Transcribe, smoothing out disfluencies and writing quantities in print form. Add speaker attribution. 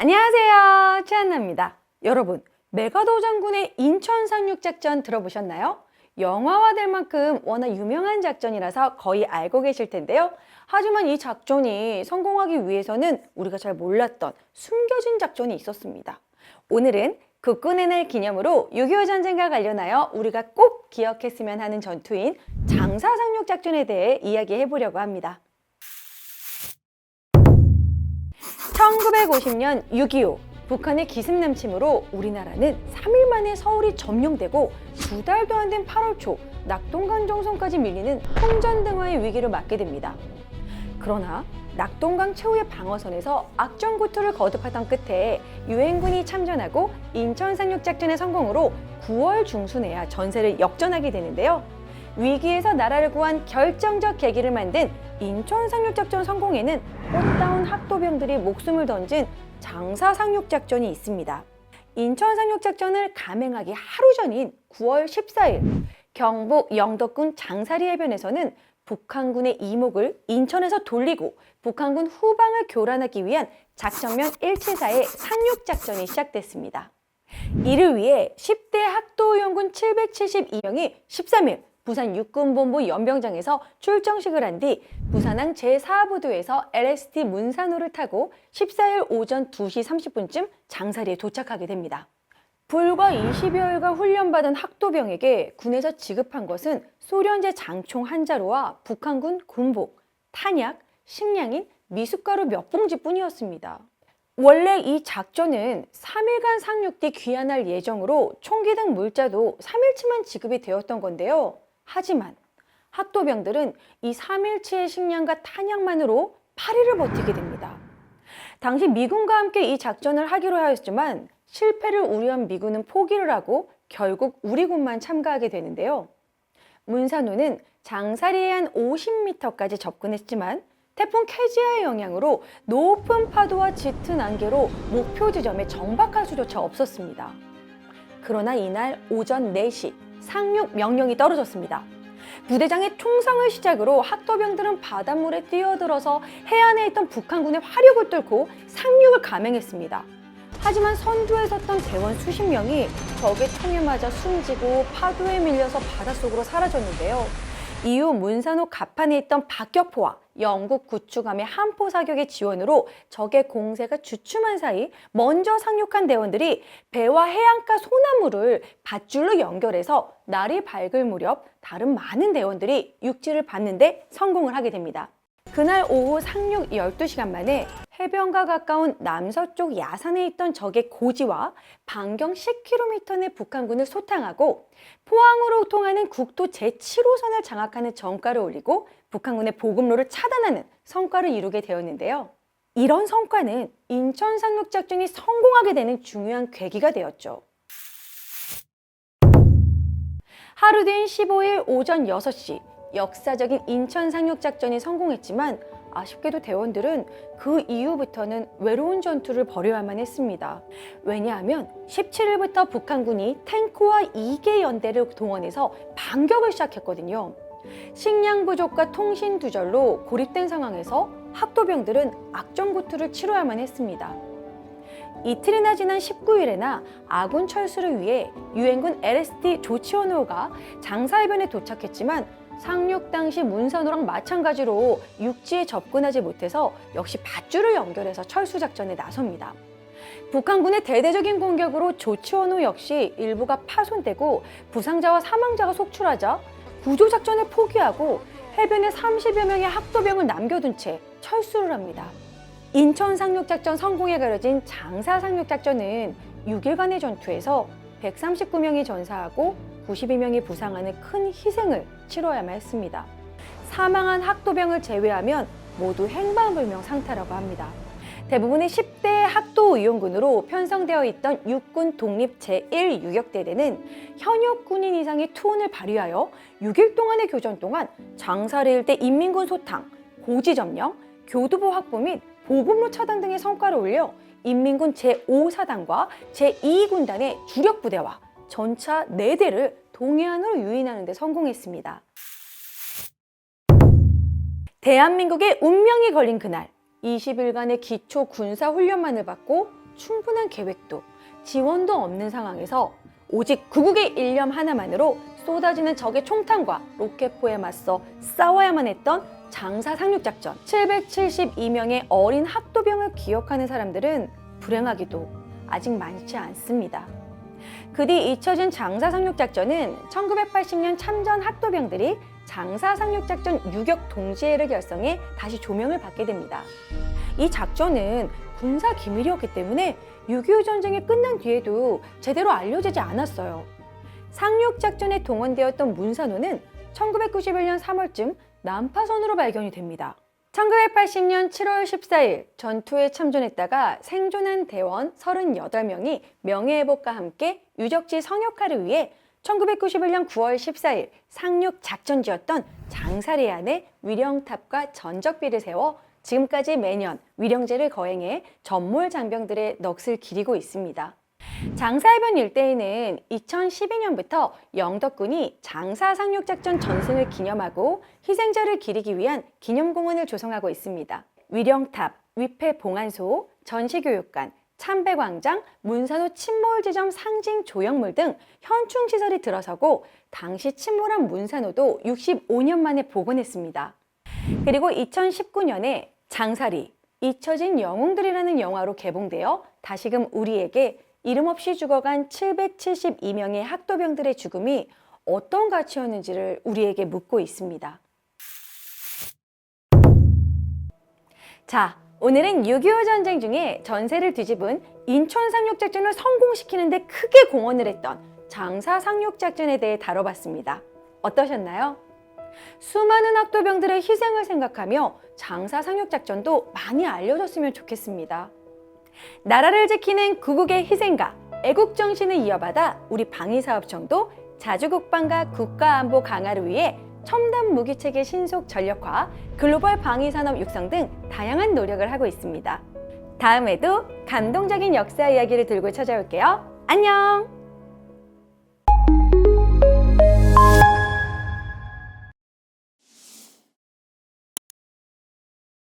Speaker 1: 안녕하세요, 최한나입니다. 여러분, 메가더 장군의 인천 상륙작전 들어보셨나요? 영화화될 만큼 워낙 유명한 작전이라서 거의 알고 계실 텐데요. 하지만 이 작전이 성공하기 위해서는 우리가 잘 몰랐던 숨겨진 작전이 있었습니다. 오늘은 국군의 날 기념으로 6.25 전쟁과 관련하여 우리가 꼭 기억했으면 하는 전투인 장사 상륙작전에 대해 이야기해 보려고 합니다. 1950년 6.25 북한의 기습남침으로 우리나라는 3일 만에 서울이 점령되고 2달도 안 된 8월 초 낙동강 정선까지 밀리는 통전등화의 위기를 맞게 됩니다. 그러나 낙동강 최후의 방어선에서 악전고투를 거듭하던 끝에 유엔군이 참전하고 인천 상륙작전의 성공으로 9월 중순에야 전세를 역전하게 되는데요. 위기에서 나라를 구한 결정적 계기를 만든 인천 상륙작전 성공에는 꽃다운 학도병들이 목숨을 던진 장사 상륙작전이 있습니다. 인천 상륙작전을 감행하기 하루 전인 9월 14일 경북 영덕군 장사리 해변에서는 북한군의 이목을 인천에서 돌리고 북한군 후방을 교란하기 위한 작전명 174의 상륙작전이 시작됐습니다. 이를 위해 10대 학도의원군 772명이 13일 부산 육군본부 연병장에서 출정식을 한 뒤 부산항 제4부두에서 LST 문산호를 타고 14일 오전 2시 30분쯤 장사리에 도착하게 됩니다. 불과 20여일간 훈련받은 학도병에게 군에서 지급한 것은 소련제 장총 한 자루와 북한군 군복, 탄약, 식량인 미숫가루 몇 봉지뿐이었습니다. 원래 이 작전은 3일간 상륙 뒤 귀환할 예정으로 총기 등 물자도 3일치만 지급이 되었던 건데요. 하지만 학도병들은 이 3일치의 식량과 탄약만으로 8일을 버티게 됩니다. 당시 미군과 함께 이 작전을 하기로 하였지만 실패를 우려한 미군은 포기를 하고 결국 우리 군만 참가하게 되는데요. 문산호는 장사리에 한 50m까지 접근했지만 태풍 캐지아의 영향으로 높은 파도와 짙은 안개로 목표 지점에 정박할 수조차 없었습니다. 그러나 이날 오전 4시 상륙 명령이 떨어졌습니다. 부대장의 총성을 시작으로 학도병들은 바닷물에 뛰어들어서 해안에 있던 북한군의 화력을 뚫고 상륙을 감행했습니다. 하지만 선두에 섰던 대원 수십 명이 적의 총에 맞아 숨지고 파도에 밀려서 바닷속으로 사라졌는데요. 이후 문산호 갑판에 있던 박격포와 영국 구축함의 한포 사격의 지원으로 적의 공세가 주춤한 사이 먼저 상륙한 대원들이 배와 해안가 소나무를 밧줄로 연결해서 날이 밝을 무렵 다른 많은 대원들이 육지를 받는데 성공을 하게 됩니다. 그날 오후 상륙 12시간 만에 해변과 가까운 남서쪽 야산에 있던 적의 고지와 반경 10km 내 북한군을 소탕하고 포항으로 통하는 국토 제7호선을 장악하는 전과를 올리고 북한군의 보급로를 차단하는 성과를 이루게 되었는데요. 이런 성과는 인천 상륙작전이 성공하게 되는 중요한 계기가 되었죠. 하루 뒤인 15일 오전 6시 역사적인 인천 상륙작전이 성공했지만 아쉽게도 대원들은 그 이후부터는 외로운 전투를 벌여야만 했습니다. 왜냐하면 17일부터 북한군이 탱크와 2개 연대를 동원해서 반격을 시작했거든요. 식량 부족과 통신 두절로 고립된 상황에서 학도병들은 악전고투를 치러야만 했습니다. 이틀이나 지난 19일에나 아군 철수를 위해 유엔군 LST 조치원호가 장사해변에 도착했지만 상륙 당시 문산호랑 마찬가지로 육지에 접근하지 못해서 역시 밧줄을 연결해서 철수 작전에 나섭니다. 북한군의 대대적인 공격으로 조치원호 역시 일부가 파손되고 부상자와 사망자가 속출하자 구조 작전을 포기하고 해변에 30여 명의 학도병을 남겨둔 채 철수를 합니다. 인천 상륙작전 성공에 가려진 장사 상륙작전은 6일간의 전투에서 139명이 전사하고 92명이 부상하는 큰 희생을 치러야만 했습니다. 사망한 학도병을 제외하면 모두 행방불명 상태라고 합니다. 대부분의 10대 학도의용군으로 편성되어 있던 육군 독립 제1유격대대는 현역 군인 이상의 투혼을 발휘하여 6일 동안의 교전 동안 장사리 일대 인민군 소탕, 고지 점령, 교두보 확보 및 보급로 차단 등의 성과를 올려 인민군 제5사단과 제2군단의 주력 부대와 전차 4대를 동해안으로 유인하는 데 성공했습니다. 대한민국의 운명이 걸린 그날 20일간의 기초 군사 훈련만을 받고 충분한 계획도 지원도 없는 상황에서 오직 구국의 일념 하나만으로 쏟아지는 적의 총탄과 로켓포에 맞서 싸워야만 했던 장사 상륙작전. 772명의 어린 학도병을 기억하는 사람들은 불행하게도 아직 많지 않습니다. 그 뒤 잊혀진 장사 상륙작전은 1980년 참전 학도병들이 장사 상륙작전 유격 동지회를 결성해 다시 조명을 받게 됩니다. 이 작전은 군사 기밀이었기 때문에 6.25 전쟁이 끝난 뒤에도 제대로 알려지지 않았어요. 상륙작전에 동원되었던 문산호는 1991년 3월쯤 난파선으로 발견이 됩니다. 1980년 7월 14일 전투에 참전했다가 생존한 대원 38명이 명예회복과 함께 유적지 성역화를 위해 1991년 9월 14일 상륙 작전지였던 장사리안에 위령탑과 전적비를 세워 지금까지 매년 위령제를 거행해 전몰 장병들의 넋을 기리고 있습니다. 장사해변 일대에는 2012년부터 영덕군이 장사 상륙작전 전승을 기념하고 희생자를 기리기 위한 기념공원을 조성하고 있습니다. 위령탑, 위패봉안소, 전시교육관, 참배광장, 문산호 침몰지점 상징 조형물 등 현충시설이 들어서고 당시 침몰한 문산호도 65년 만에 복원했습니다. 그리고 2019년에 장사리, 잊혀진 영웅들이라는 영화로 개봉되어 다시금 우리에게 이름 없이 죽어간 772명의 학도병들의 죽음이 어떤 가치였는지를 우리에게 묻고 있습니다. 자, 오늘은 6.25 전쟁 중에 전세를 뒤집은 인천 상륙작전을 성공시키는 데 크게 공헌을 했던 장사 상륙작전에 대해 다뤄봤습니다. 어떠셨나요? 수많은 학도병들의 희생을 생각하며 장사 상륙작전도 많이 알려졌으면 좋겠습니다. 나라를 지키는 구국의 희생과 애국정신을 이어받아 우리 방위사업청도 자주국방과 국가안보 강화를 위해 첨단 무기체계 신속 전력화, 글로벌 방위산업 육성 등 다양한 노력을 하고 있습니다. 다음에도 감동적인 역사 이야기를 들고 찾아올게요. 안녕!